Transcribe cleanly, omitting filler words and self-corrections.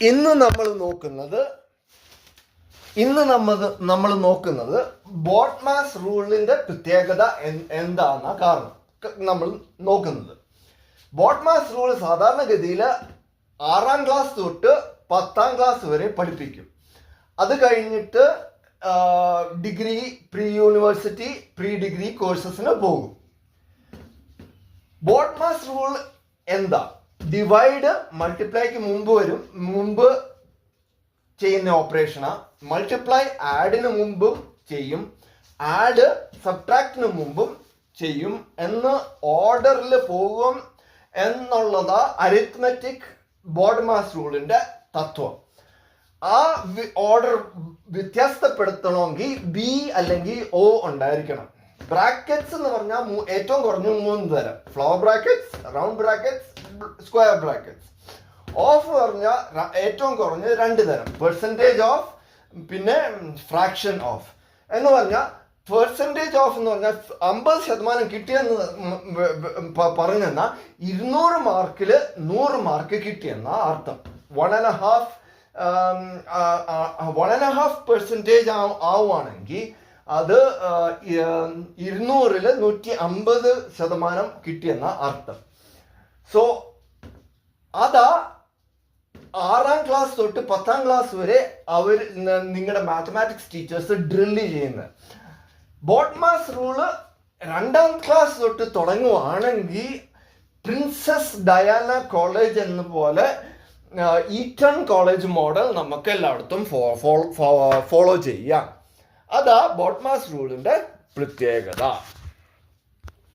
ഇന്ന് നമ്മൾ നോക്കുന്നത് ബോട്ട്മാസ് റൂളിന്റെ പ്രത്യേകത എന്താണെന്ന കാരണം നമ്മൾ നോക്കുന്നത്. ബോട്ട്മാസ് റൂൾ സാധാരണഗതിയിൽ 6ാം ക്ലാസ് തൊട്ട് 10ാം ക്ലാസ് വരെ പഠിപ്പിക്കും. അത് കഴിഞ്ഞിട്ട് degree, pre university, pre degree കോഴ്സസിന് പോകും. ബോട്ട്മാസ് റൂൾ എന്താ? ഡിവൈഡ് മൾട്ടിപ്ലൈക്ക് മുമ്പ് ചെയ്യുന്ന ഓപ്പറേഷനാ. മൾട്ടിപ്ലൈ ആഡിന് മുമ്പും ചെയ്യും, ആഡ് സബ്ട്രാക്റ്റിന് മുമ്പും ചെയ്യും എന്ന് ഓർഡറിൽ പോകും എന്നുള്ളതാ അരിത്മെറ്റിക് ബോട്ട്മാസ് റൂളിന്റെ തത്വം. ആ ഓർഡർ വ്യത്യാസപ്പെടുത്തണമെങ്കിൽ ബി അല്ലെങ്കിൽ ഒ ഉണ്ടായിരിക്കണം. ബ്രാക്കറ്റ്സ് എന്ന് പറഞ്ഞാൽ ഏറ്റവും കുറഞ്ഞ 3 തരം: floor brackets, round brackets, square brackets. Of പറഞ്ഞാൽ ഏറ്റവും കുറഞ്ഞ 2 തരം: പെർസെൻറ്റേജ് ഓഫ്, പിന്നെ ഫ്രാക്ഷൻ ഓഫ്. എന്ന് പറഞ്ഞാൽ പെർസെൻറ്റേജ് ഓഫ് എന്ന് പറഞ്ഞാൽ 50% കിട്ടിയെന്ന് പറഞ്ഞെന്നാൽ 200 മാർക്കിൽ 100 മാർക്ക് കിട്ടിയെന്ന അർത്ഥം. 1.5% ആവുകയാണെങ്കിൽ അത് 200ൽ 150% കിട്ടിയെന്ന അർത്ഥം. സോ അതാ 6ാം ക്ലാസ് തൊട്ട് 10ാം ക്ലാസ് വരെ നിങ്ങളുടെ മാത്തമാറ്റിക്സ് ടീച്ചേഴ്സ് ഡ്രില്ല് ചെയ്യുന്നത്. ബോട്ട്മാസ് റൂള് 2ാം ക്ലാസ് തൊട്ട് തുടങ്ങുവാണെങ്കിൽ പ്രിൻസസ് ഡയാന കോളേജ് എന്ന പോലെ ഈറ്റൺ കോളേജ് മോഡൽ നമുക്ക് എല്ലായിടത്തും ഫോളോ ചെയ്യാം. അതാ ബോട്ട്മാസ് റൂളിന്റെ പ്രത്യേകത.